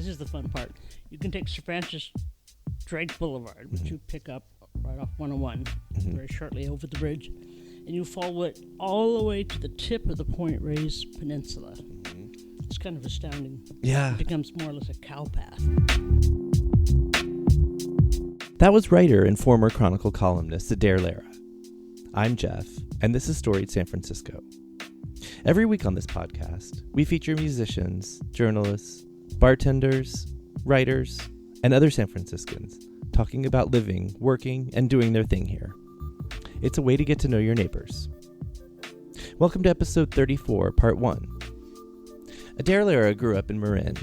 is the fun part. You can take Sir Francis Drake Boulevard, which you pick up right off 101, very shortly over the bridge, and you follow it all the way to the tip of the Point Reyes Peninsula. It's kind of astounding. Yeah. It becomes more or less a cow path. That was writer and former Chronicle columnist Adair Lara. I'm Jeff, and this is Storied San Francisco. Every week on this podcast, we feature musicians, journalists, bartenders, writers, and other San Franciscans talking about living, working, and doing their thing here. It's a way to get to know your neighbors. Welcome to episode 34, part 1. Adair Lara grew up in Marin.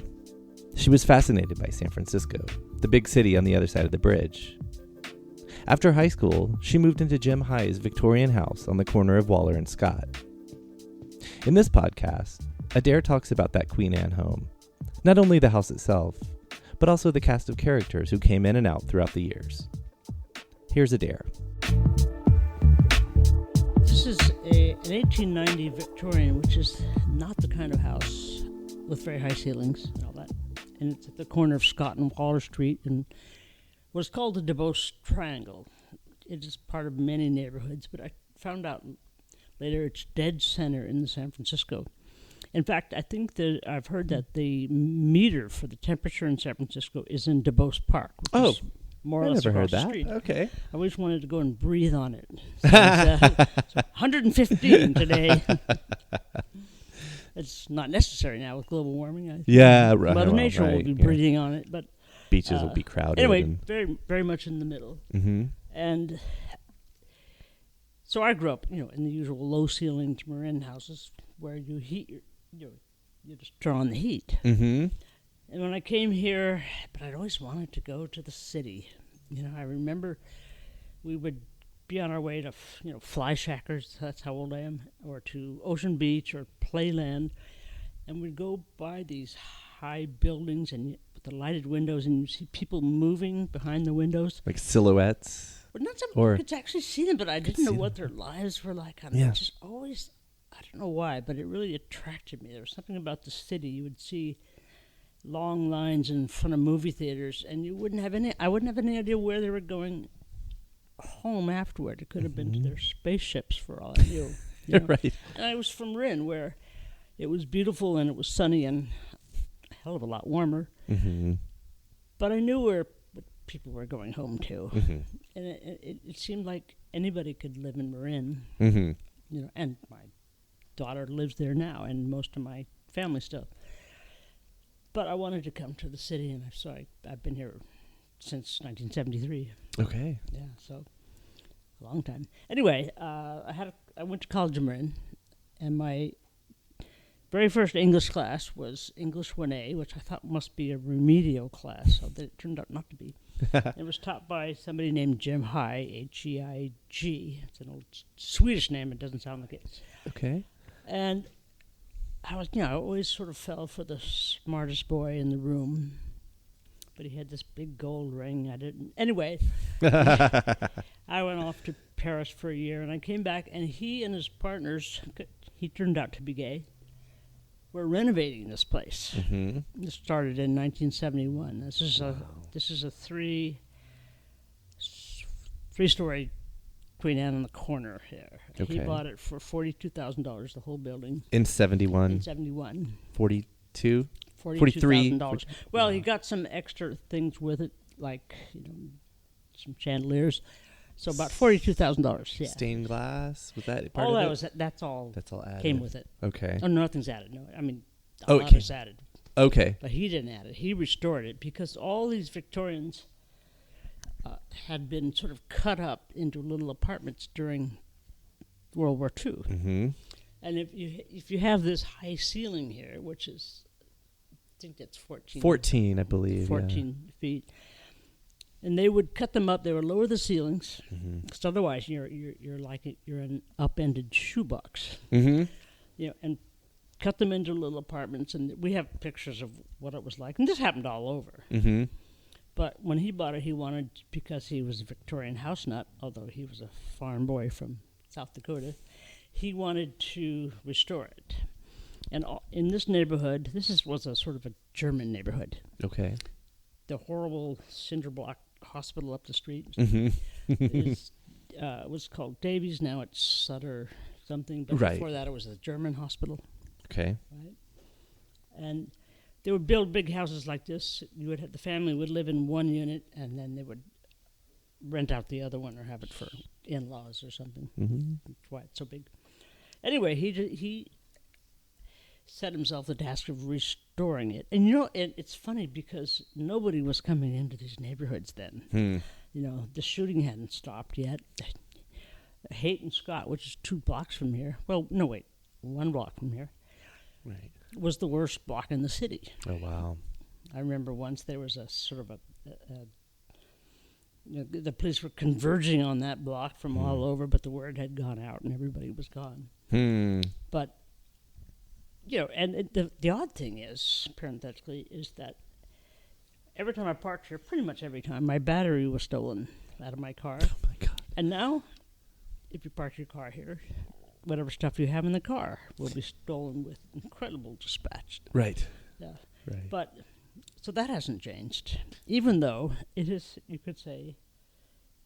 She was fascinated by San Francisco, the big city on the other side of the bridge. After high school, she moved into Jim High's Victorian house on the corner of Waller and Scott. In this podcast, Adair talks about that Queen Anne home. Not only the house itself, but also the cast of characters who came in and out throughout the years. Here's Adair. This is an 1890 Victorian, which is not the kind of house with very high ceilings and all that. And it's at the corner of Scott and Waller Street in what's called the Duboce Triangle. It is part of many neighborhoods, but I found out later it's dead center in San Francisco. In fact, I think that I've heard that the meter for the temperature in San Francisco is in Duboce Park, which is more or less across the street. Okay. I always wanted to go and breathe on it. So it's 115 today. It's not necessary now with global warming. Right. Mother Nature will be breathing on it, but beaches will be crowded. Anyway, very, very much in the middle. Mm-hmm. And so I grew up, in the usual low-ceilinged Marin houses where you heat you just turn on the heat. Mm-hmm. And when I came here, but I'd always wanted to go to the city. I remember we would be on our way to, Fly Shackers, that's how old I am, or to Ocean Beach or Playland, and we'd go by these high buildings and with the lighted windows, and you see people moving behind the windows. Like silhouettes? But not something you could actually see them, but I didn't know what their lives were like. I just always, I don't know why, but it really attracted me. There was something about the city. You would see long lines in front of movie theaters, and I wouldn't have any idea where they were going home afterward. It could have been to their spaceships for all I knew. Right. And I was from Marin, where it was beautiful and it was sunny and a hell of a lot warmer. Mm-hmm. But I knew where people were going home to. Mm-hmm. And it seemed like anybody could live in Marin. Mm-hmm. And my daughter lives there now, and most of my family still. But I wanted to come to the city, and so I've been here since 1973. Okay. Yeah, so a long time. Anyway, I went to college in Marin, and my very first English class was English 1A, which I thought must be a remedial class, so that it turned out not to be. It was taught by somebody named Jim High, H-E-I-G. It's an old Swedish name. It doesn't sound like it. Okay. And I always sort of fell for the smartest boy in the room. But he had this big gold ring. I didn't. Anyway, I went off to Paris for a year, and I came back, and he and his partners, he turned out to be gay, were renovating this place. Mm-hmm. This started in 1971. This is a three-story Queen Anne on the corner here. Okay. He bought it for $42,000, the whole building. In 71? In 71. 42? $42,000. Well, he got some extra things with it, like some chandeliers. So about $42,000. Yeah. Stained glass, was that part all of that it? was that's all. That's all added. Came with it. Okay. Oh, nothing's added. No, I mean, a lot is added. Okay. But he didn't add it. He restored it because all these Victorians had been sort of cut up into little apartments during World War II. Mm-hmm. And if you have this high ceiling here, which is, I think that's 14. 14, I believe. 14 feet. And they would cut them up. They would lower the ceilings, because otherwise you're an upended shoebox. Mm-hmm. And cut them into little apartments. And we have pictures of what it was like. And this happened all over. Mm-hmm. But when he bought it, he wanted, because he was a Victorian house nut, although he was a farm boy from South Dakota, he wanted to restore it. And in this neighborhood, was a sort of a German neighborhood. Okay. The horrible cinder block hospital up the street Mm-hmm. was called Davies. Now it's Sutter something. But Right. before that, it was a German hospital. Okay. Right. And they would build big houses like this. The family would live in one unit, and then they would rent out the other one or have it for in-laws or something. Mm-hmm. That's why it's so big. Anyway, he set himself the task of restoring it. And it's funny because nobody was coming into these neighborhoods then. Hmm. The shooting hadn't stopped yet. Hayton Scott, which is 2 blocks from here. Well, no, wait, 1 block from here. Right. Was the worst block in the city. Oh, wow. I remember once there was a sort of the police were converging on that block from all over, but the word had gone out and everybody was gone. Hmm. But, and the odd thing is, parenthetically, is that every time I parked here, pretty much every time, my battery was stolen out of my car. Oh, my God. And now, if you park your car here, whatever stuff you have in the car will be stolen with incredible dispatch. Right. Yeah. Right. But, so that hasn't changed, even though it is, you could say,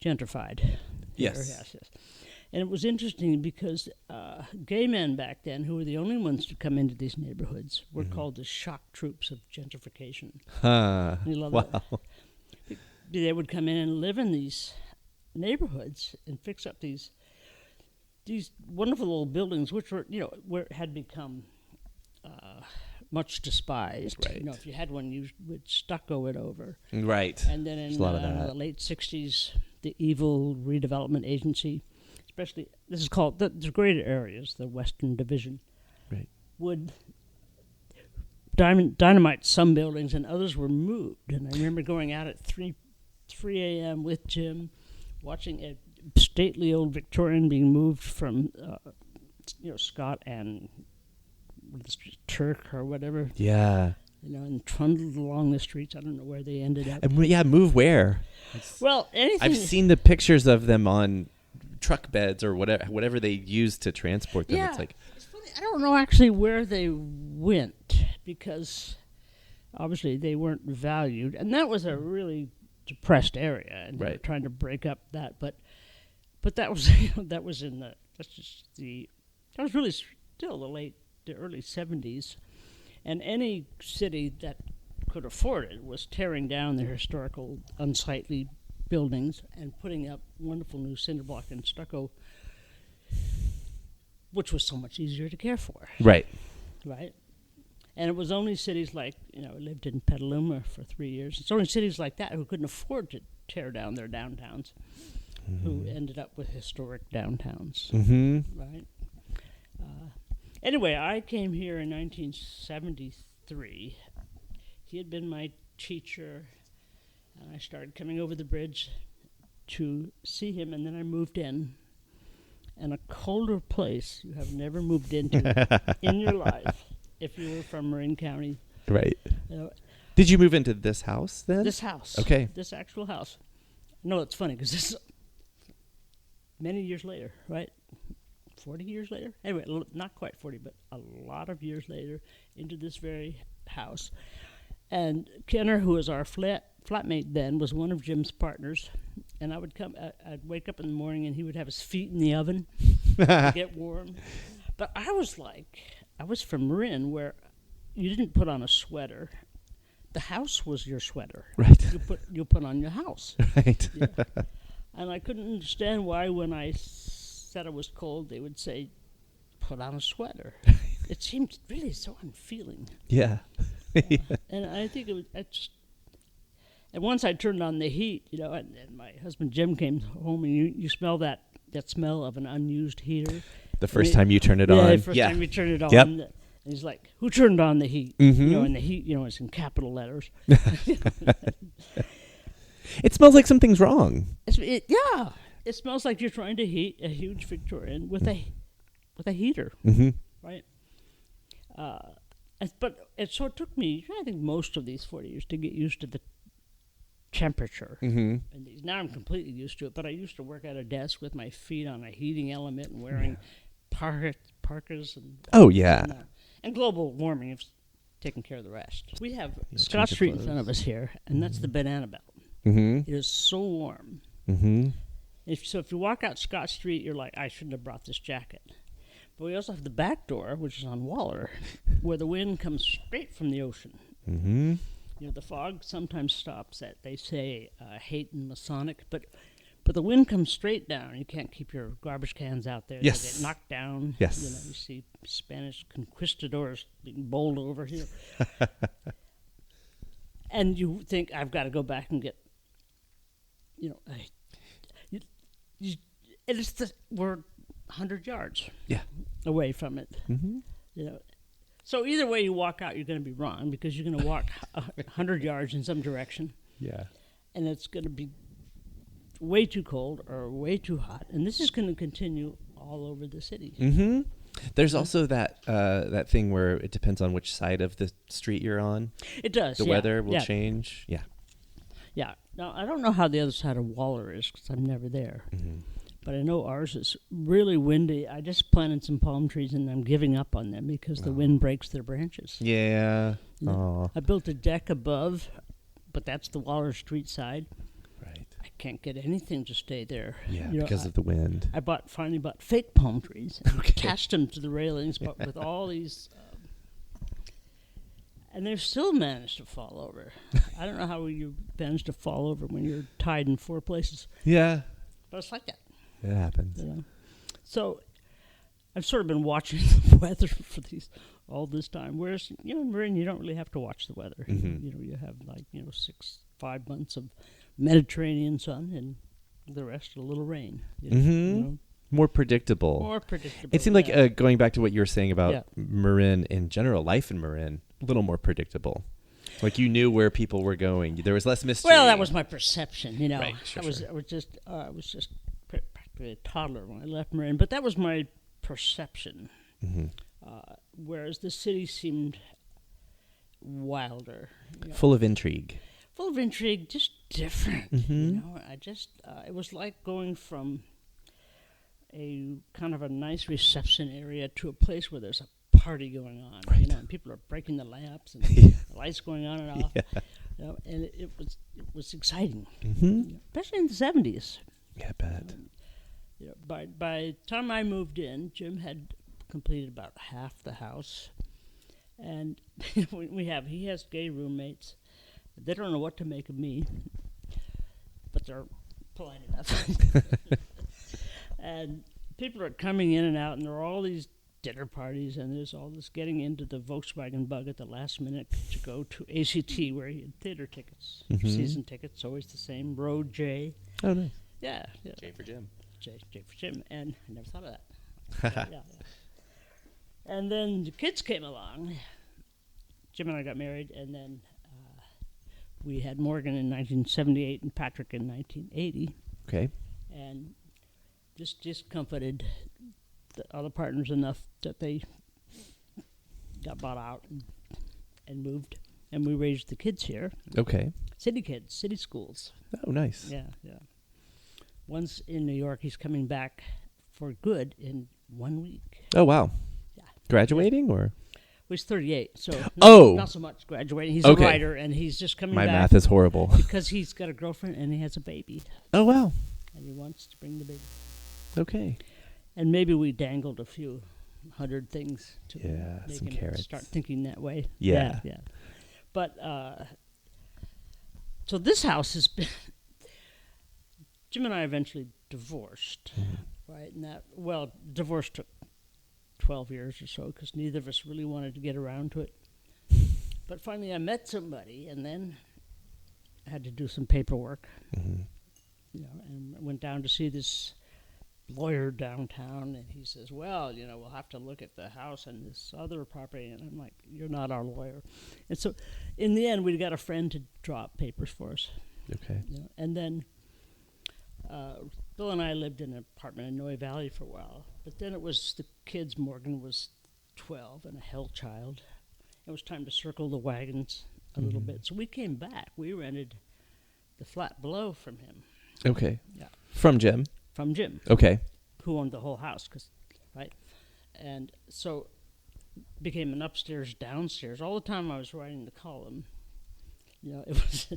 gentrified. Yes. Yes. And it was interesting because gay men back then, who were the only ones to come into these neighborhoods, were called the shock troops of gentrification. Huh. You love Wow. that? They would come in and live in these neighborhoods and fix up these wonderful little buildings, which had become much despised. Right. If you had one, you would stucco it over. Right. And then in There's a lot of that. the late 60s, the evil redevelopment agency, especially, this is called, the greater areas, the Western Division, Right. would dynamite some buildings and others were moved. And I remember going out at 3 a.m. with Jim, watching a stately old Victorian being moved from, Scott and Turk or whatever, Yeah. and trundled along the streets. I don't know where they ended up. Yeah, move where? Well, anything. I've seen the pictures of them on truck beds or whatever they use to transport them. Yeah, It's like, it's funny. I don't know actually where they went because obviously they weren't valued, and that was a really depressed area, and they were Right. trying to break up that. But that was that was really still the early 70s, and any city that could afford it was tearing down their historical unsightly buildings and putting up wonderful new cinder block and stucco, which was so much easier to care for. right. Right? And it was only cities like, I lived in Petaluma for 3 years. It's only cities like that who couldn't afford to tear down their downtowns who ended up with historic downtowns. Mm-hmm. Right? Anyway, I came here in 1973. He had been my teacher, and I started coming over the bridge to see him, and then I moved in. And a colder place you have never moved into in your life if you were from Marin County. Right. Uh, Did you move into this house then? This house. Okay. This actual house. No, it's funny because this is many years later, right? 40 years later? Anyway, not quite 40, but a lot of years later into this very house. And Kenner, who was our flatmate then, was one of Jim's partners. And I'd wake up in the morning and he would have his feet in the oven to get warm. But I was from Marin, where you didn't put on a sweater. The house was your sweater. Right. You put on your house. Right. Yeah. And I couldn't understand why when I said it was cold, they would say, put on a sweater. It seemed really so unfeeling. Yeah. And I think and once I turned on the heat, and my husband Jim came home, and you smell that smell of an unused heater. The first time you turn it on. The first time you turn it on. Yep. And he's like, who turned on the heat? Mhm. And the heat, it's in capital letters. It smells like something's wrong. Yeah. It smells like you're trying to heat a huge Victorian with a heater, Mm-hmm. right? So it took me, I think, most of these 40 years to get used to the temperature. Mm-hmm. And now I'm completely used to it, but I used to work at a desk with my feet on a heating element and wearing parkas and Oh, yeah. And global warming is taking care of the rest. We have Scott change of Street in clothes. front of us here, and that's the banana belt. Mm-hmm. It is so warm. Mm-hmm. If you walk out Scott Street, you're like, I shouldn't have brought this jacket. But we also have the back door, which is on Waller, where the wind comes straight from the ocean. Mm-hmm. You know, the fog sometimes stops at, they say, Hayton Masonic, but the wind comes straight down. You can't keep your garbage cans out there. Yes. They get knocked down. Yes. You know, you see Spanish conquistadors being bowled over here. And you think, I've got to go back and get, you know, and we're 100 yards away from it. Mm-hmm. You know, so either way you walk out, you're going to be wrong because you're going to walk 100 yards in some direction. Yeah. And it's going to be way too cold or way too hot. And this is going to continue all over the city. Mm-hmm. There's also that thing where it depends on which side of the street you're on. It does. The weather will change. Yeah. Yeah. Now, I don't know how the other side of Waller is because I'm never there. Mm-hmm. But I know ours is really windy. I just planted some palm trees and I'm giving up on them because the wind breaks their branches. Yeah. You know, I built a deck above, but that's the Waller Street side. Right. I can't get anything to stay there. Yeah, You know, because of the wind. I finally bought fake palm trees and attached them to the railings, but with all these, and they've still managed to fall over. I don't know how you manage to fall over when you're tied in 4 places, Yeah. but it's like that. It happens. You know? So I've sort of been watching the weather for all this time. Whereas, you know, in Marin, you don't really have to watch the weather. Mm-hmm. You know, you have 5 months of Mediterranean sun and the rest a little rain. You know, Mm-hmm. you know? More predictable. More predictable. It seemed like going back to what you were saying about Marin in general, life in Marin, a little more predictable. Like you knew where people were going. There was less mystery. Well, that was my perception. You know, Right, sure, I was just practically a toddler when I left Marin, but that was my perception. Mm-hmm. Whereas the city seemed wilder, you know, Full of intrigue. full of intrigue, just different. Mm-hmm. You know, it was like going from a kind of a nice reception area to a place where there's a party going on. Right. You know, and people are breaking the lamps and Yeah. the lights going on and off. Yeah. You know, and it was exciting, Mm-hmm. especially in the 70s. Yeah, I bet. You know, by the time I moved in, Jim had completed about half the house, and he has gay roommates. They don't know what to make of me, but they're polite enough. And people are coming in and out, and there are all these dinner parties, and there's all this getting into the Volkswagen Bug at the last minute to go to ACT, where he had theater tickets, season tickets, always the same, row J. Oh, nice. Yeah. J for Jim. J for Jim, and I never thought of that. yeah. And then the kids came along. Jim and I got married, and then we had Morgan in 1978 and Patrick in 1980. Okay. And this discomfited the other partners enough that they got bought out and moved, and we raised the kids here. Okay. City kids, city schools. Oh, nice. Yeah. One's in New York. He's coming back for good in 1 week. Oh, wow. Yeah. Graduating or? Well, he's 38, so not so much graduating. He's Okay. a writer, and he's just coming My back math is horrible. because he's got a girlfriend and he has a baby, Oh, wow. and he wants to bring the baby. Okay. And maybe we dangled a few hundred things to Yeah, make some him carrots. start thinking that way. Yeah. But so this house has been. Jim and I eventually divorced, right? And divorce took 12 years or so because neither of us really wanted to get around to it. But finally, I met somebody, and then I had to do some paperwork, Mm-hmm. you know, and I went down to see this lawyer downtown, and he says, well, you know, we'll have to look at the house and this other property. And I'm like, you're not our lawyer. And so in the end, we got a friend to draw up papers for us. Okay. You know, and then Bill and I lived in an apartment in Noe Valley for a while, but then it was the kids. Morgan was 12 and a hell child. It was time to circle the wagons a little bit. So we came back. We rented the flat below from him. Okay. Yeah. From Jim. From Jim, Okay. who owned the whole house, right? And so became an upstairs, downstairs. All the time I was writing the column, it was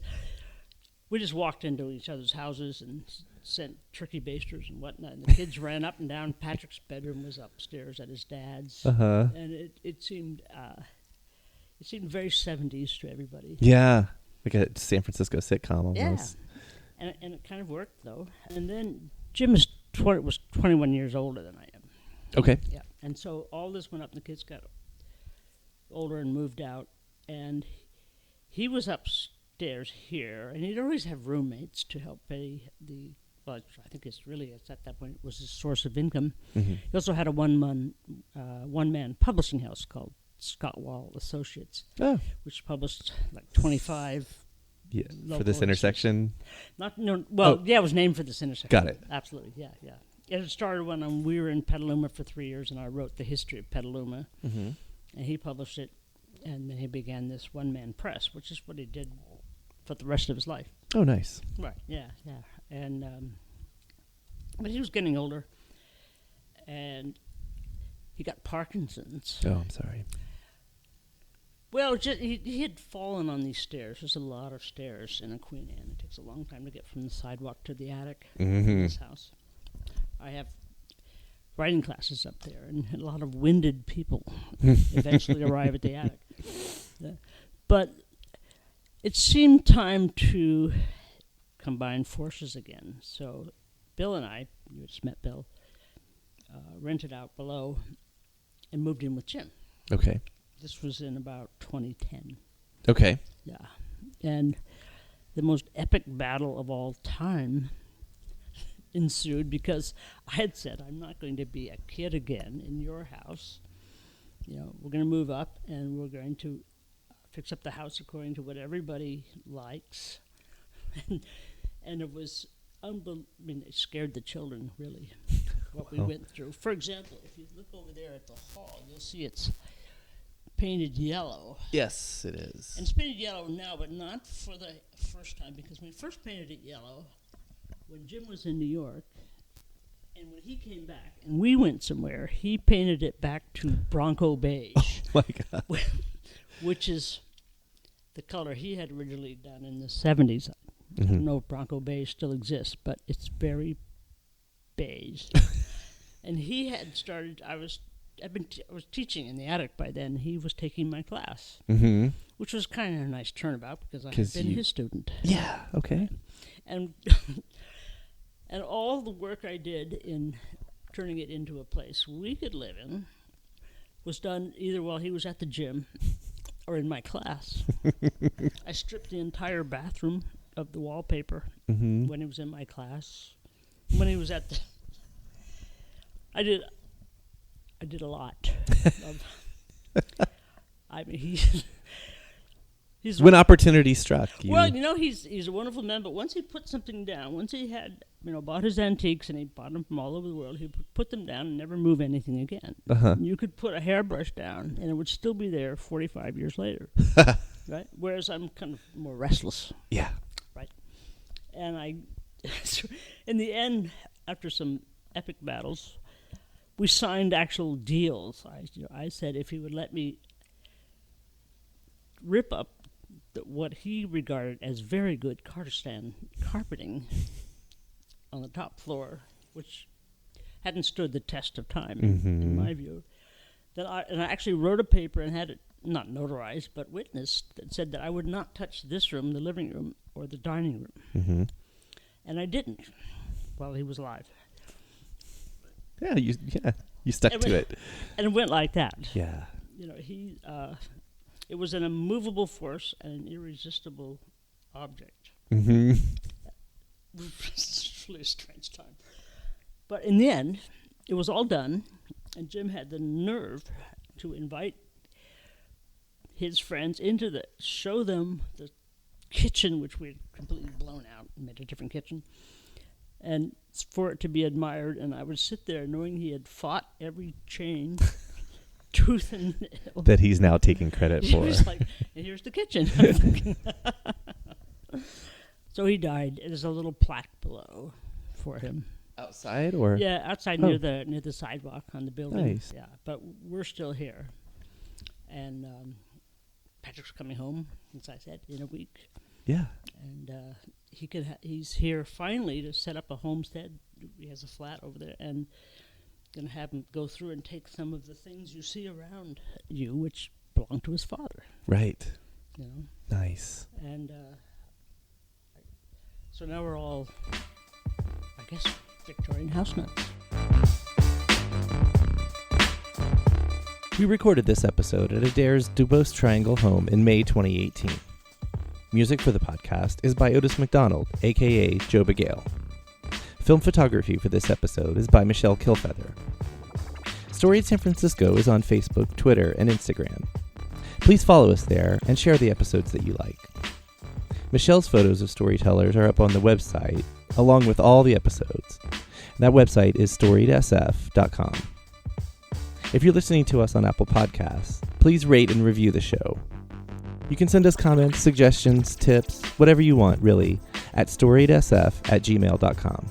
we just walked into each other's houses and sent turkey basters and whatnot. And the kids ran up and down. Patrick's bedroom was upstairs at his dad's, and it seemed very 70s to everybody. Yeah, like a San Francisco sitcom almost. Yeah, and it kind of worked though. And then Jim was 21 years older than I am. Okay. Yeah, and so all this went up, and the kids got older and moved out, and he was upstairs here, and he'd always have roommates to help pay I think it's at that point was his source of income. Mm-hmm. He also had a one-man publishing house called Scott Wall Associates, which published like 25. Yeah, for this intersection. It was named for this intersection. Got it. Absolutely, yeah. It started when we were in Petaluma for 3 years, and I wrote the history of Petaluma, and he published it, and then he began this one-man press, which is what he did for the rest of his life. Oh, nice. Right. Yeah. And but he was getting older, and he got Parkinson's. Oh, I'm sorry. Well, he had fallen on these stairs. There's a lot of stairs in a Queen Anne. It takes a long time to get from the sidewalk to the attic in this house. I have writing classes up there, and a lot of winded people eventually arrive at the attic. But it seemed time to combine forces again. So Bill and I, you just met Bill, rented out below and moved in with Jim. Okay. This was in about 2010. Okay. Yeah. And the most epic battle of all time ensued because I had said, I'm not going to be a kid again in your house. We're going to move up, and we're going to fix up the house according to what everybody likes. And it was unbelievable. I mean, it scared the children, really, what we went through. For example, if you look over there at the hall, you'll see it's painted yellow. Yes, it is. And it's painted yellow now, but not for the first time, because we first painted it yellow when Jim was in New York, and when he came back and we went somewhere, he painted it back to Bronco beige. Oh my God. Which is the color he had originally done in the 70s. I don't know if Bronco beige still exists, but it's very beige. And he had started, I was teaching in the attic by then. He was taking my class, which was kind of a nice turnabout because I had been his student. Yeah, okay. And and all the work I did in turning it into a place we could live in was done either while he was at the gym or in my class. I stripped the entire bathroom of the wallpaper when he was in my class. When he was at the... I did a lot. I mean, he's when opportunity struck. Well, he's a wonderful man, but once he put something down, once he had, bought his antiques, and he bought them from all over the world, he would put them down and never move anything again. You could put a hairbrush down, and it would still be there 45 years later. Right? Whereas I'm kind of more restless. Yeah. Right? And in the end, after some epic battles, we signed actual deals. I said if he would let me rip up what he regarded as very good Kurdistan carpeting on the top floor, which hadn't stood the test of time, in my view, then I actually wrote a paper and had it not notarized, but witnessed, that said that I would not touch this room, the living room, or the dining room. And I didn't while he was alive. Yeah, you stuck to it. And it went like that. Yeah. It was an immovable force and an irresistible object. It's really a strange time. But in the end, it was all done, and Jim had the nerve to invite his friends show them the kitchen, which we had completely blown out and made a different kitchen, and for it to be admired. And I would sit there knowing he had fought every chain, tooth and nail. That he's now taking credit for. He was like, and here's the kitchen. So he died. There's a little plaque below for him. Outside or? Yeah, outside near the sidewalk on the building. Nice. Yeah, but we're still here. And Patrick's coming home, as I said, in a week. Yeah. And he's here finally to set up a homestead. He has a flat over there, and going to have him go through and take some of the things you see around you, which belong to his father. Right. You know. Nice. And so now we're all, I guess, Victorian house nuts. We recorded this episode at Adair's Duboce Triangle home in May 2018. Music for the podcast is by Otis McDonald, a.k.a. Joe Bagale. Film photography for this episode is by Michelle Kilfeather. Storied San Francisco is on Facebook, Twitter, and Instagram. Please follow us there and share the episodes that you like. Michelle's photos of storytellers are up on the website, along with all the episodes. That website is storiedsf.com. If you're listening to us on Apple Podcasts, please rate and review the show. You can send us comments, suggestions, tips, whatever you want, really, at storiedsf@gmail.com.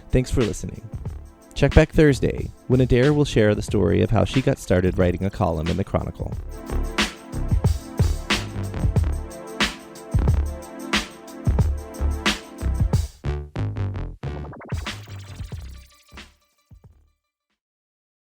Thanks for listening. Check back Thursday, when Adair will share the story of how she got started writing a column in the Chronicle.